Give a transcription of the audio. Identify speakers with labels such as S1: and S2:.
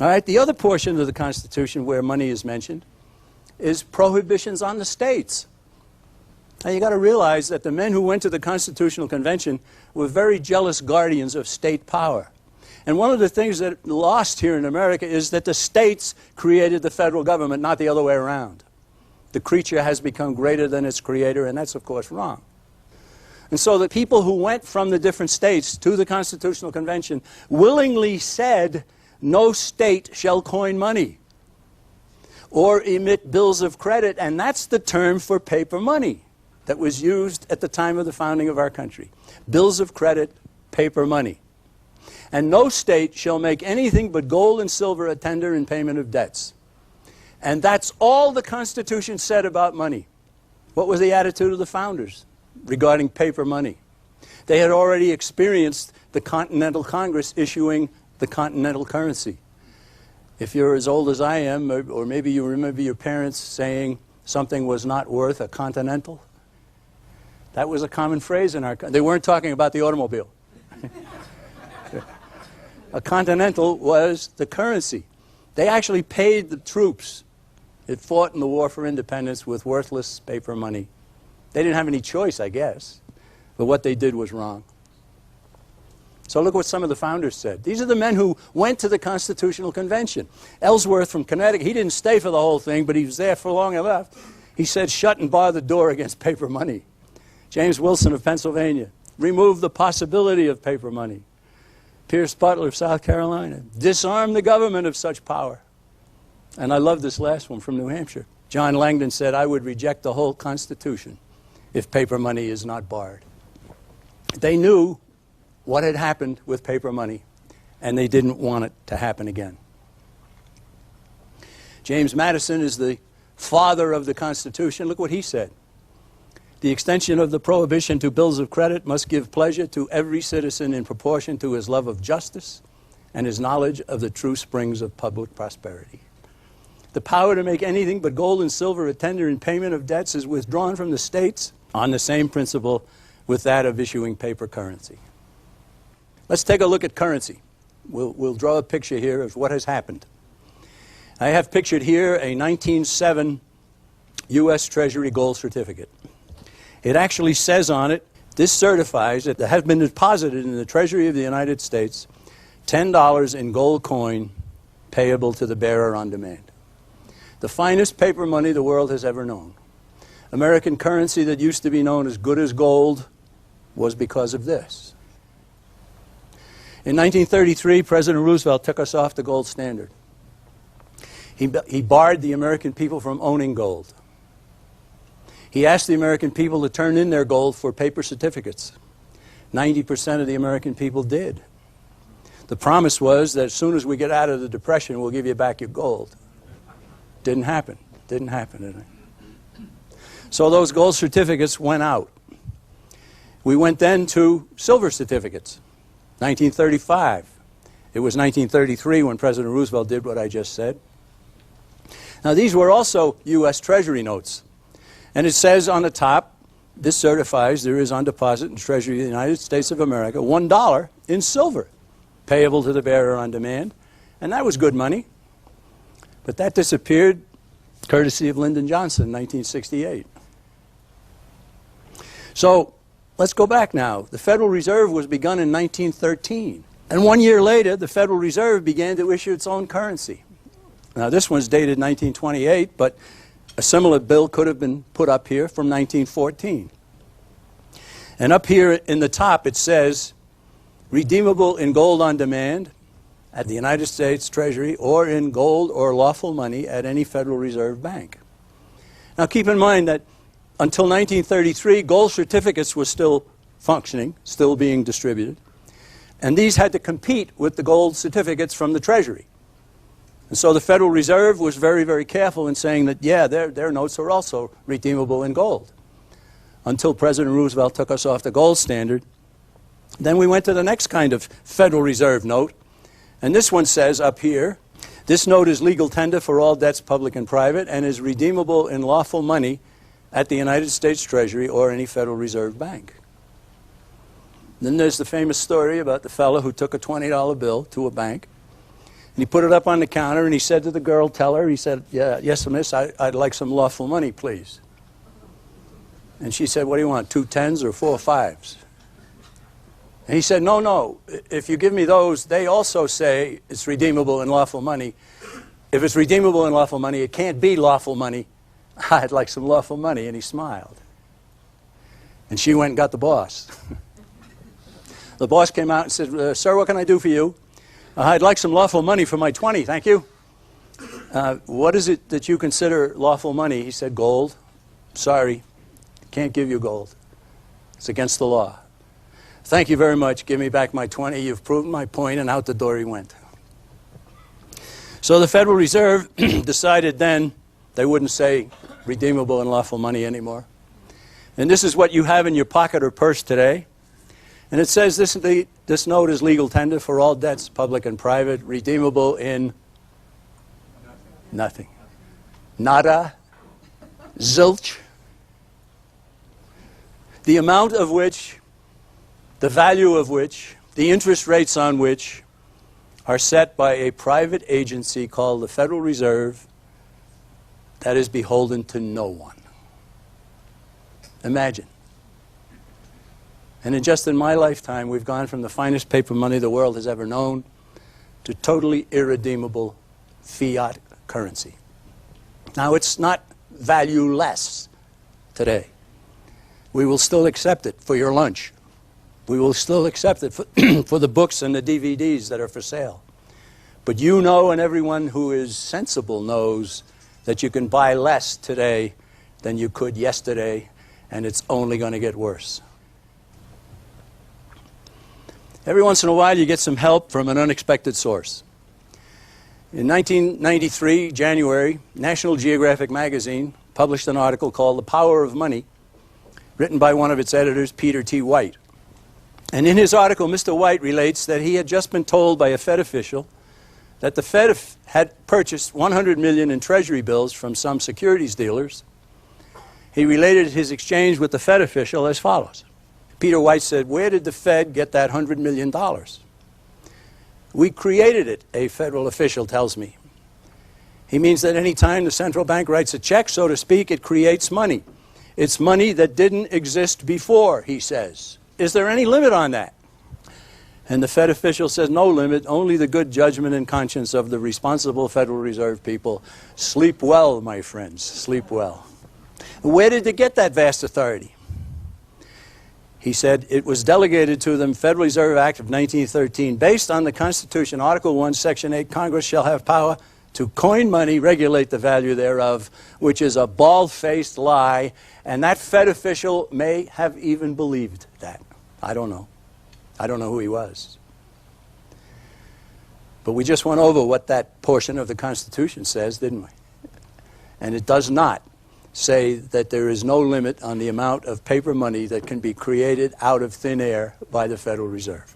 S1: All right, the other portion of the Constitution where money is mentioned is prohibitions on the states. Now you got to realize that the men who went to the Constitutional Convention were very jealous guardians of state power. And one of the things that lost here in America is that the states created the federal government, not the other way around. The creature has become greater than its creator, and that's, of course, wrong. And so the people who went from the different states to the Constitutional Convention willingly said, no state shall coin money or emit bills of credit, and that's the term for paper money that was used at the time of the founding of our country. Bills of credit, paper money. And no state shall make anything but gold and silver a tender in payment of debts. And that's all the Constitution said about money. What was the attitude of the founders regarding paper money? They had already experienced the Continental Congress issuing the continental currency. If you're as old as I am, or maybe you remember your parents saying something was not worth a continental, that was a common phrase in our country. They weren't talking about the automobile. A continental was the currency. They actually paid the troops that fought in the War for Independence with worthless paper money. They didn't have any choice, I guess, but what they did was wrong. So look what some of the founders said. These are the men who went to the Constitutional Convention. Ellsworth from Connecticut, he didn't stay for the whole thing, but he was there for long enough. He said, shut and bar the door against paper money. James Wilson of Pennsylvania, remove the possibility of paper money. Pierce Butler of South Carolina, disarm the government of such power. And I love this last one from New Hampshire. John Langdon said, I would reject the whole Constitution if paper money is not barred. They knew what had happened with paper money, and they didn't want it to happen again. James Madison is the father of the Constitution. Look what he said. The extension of the prohibition to bills of credit must give pleasure to every citizen in proportion to his love of justice and his knowledge of the true springs of public prosperity. The power to make anything but gold and silver a tender in payment of debts is withdrawn from the states on the same principle with that of issuing paper currency. Let's take a look at currency. We'll draw a picture here of what has happened. I have pictured here a 1907 U.S. Treasury gold certificate. It actually says on it, this certifies that there has been deposited in the Treasury of the United States $10 in gold coin payable to the bearer on demand. The finest paper money the world has ever known. American currency that used to be known as good as gold was because of this. In 1933, President Roosevelt took us off the gold standard. He barred the American people from owning gold. He asked the American people to turn in their gold for paper certificates. 90% of the American people did. The promise was that as soon as we get out of the Depression, we'll give you back your gold. Didn't happen. Didn't happen, did it? So those gold certificates went out. We went then to silver certificates. 1935. It was 1933 when President Roosevelt did what I just said. Now these were also U.S. Treasury notes. And it says on the top, this certifies there is on deposit in the Treasury of the United States of America $1 in silver, payable to the bearer on demand. And that was good money. But that disappeared courtesy of Lyndon Johnson in 1968. So let's go back now. The Federal Reserve was begun in 1913. And 1 year later, the Federal Reserve began to issue its own currency. Now this one's dated 1928, but a similar bill could have been put up here from 1914. And up here in the top it says, redeemable in gold on demand at the United States Treasury or in gold or lawful money at any Federal Reserve Bank. Now keep in mind that until 1933, gold certificates were still functioning, still being distributed. And these had to compete with the gold certificates from the Treasury. And so the Federal Reserve was very, very careful in saying that, yeah, their notes are also redeemable in gold. Until President Roosevelt took us off the gold standard. Then we went to the next kind of Federal Reserve note. And this one says up here, this note is legal tender for all debts, public and private, and is redeemable in lawful money at the United States Treasury or any Federal Reserve Bank. Then there's the famous story about the fellow who took a $20 bill to a bank, And he put it up on the counter, and he said to the girl, tell her, he said, yeah, yes, miss, I'd like some lawful money, please. And she said, what do you want, 2 10s or 4 5s? And he said, no, no, if you give me those, they also say it's redeemable in lawful money. If it's redeemable in lawful money, it can't be lawful money. I'd like some lawful money. And he smiled. And she went and got the boss. The boss came out and said, sir, what can I do for you? I'd like some lawful money for my 20, thank you. What is it that you consider lawful money? He said, gold. Sorry, can't give you gold. It's against the law. Thank you very much. Give me back my 20. You've proven my point, and out the door he went. So the Federal Reserve decided then they wouldn't say redeemable and lawful money anymore. And this is what you have in your pocket or purse today. And it says this note is legal tender for all debts, public and private, redeemable in nothing. Nada, zilch. The amount of which, the value of which, the interest rates on which are set by a private agency called the Federal Reserve that is beholden to no one. Imagine. And just in my lifetime, we've gone from the finest paper money the world has ever known to totally irredeemable fiat currency. Now, it's not valueless today. We will still accept it for your lunch. We will still accept it for the books and the DVDs that are for sale. But you know, and everyone who is sensible knows, that you can buy less today than you could yesterday, and it's only going to get worse. Every once in a while, you get some help from an unexpected source. In 1993, January, National Geographic magazine published an article called The Power of Money, written by one of its editors, Peter T. White. And in his article, Mr. White relates that he had just been told by a Fed official that the Fed had purchased $100 million in Treasury bills from some securities dealers. He related his exchange with the Fed official as follows. Peter White said, where did the Fed get that $100 million? We created it, a federal official tells me. He means that any time the central bank writes a check, so to speak, it creates money. It's money that didn't exist before, he says. Is there any limit on that? And the Fed official says, no limit, only the good judgment and conscience of the responsible Federal Reserve people. Sleep well, my friends, sleep well. Where did they get that vast authority? He said, it was delegated to them, Federal Reserve Act of 1913, based on the Constitution, Article 1, Section 8, Congress shall have power to coin money, regulate the value thereof, which is a bald-faced lie, and that Fed official may have even believed that. I don't know. I don't know who he was. But we just went over what that portion of the Constitution says, didn't we? And it does not say that there is no limit on the amount of paper money that can be created out of thin air by the Federal Reserve.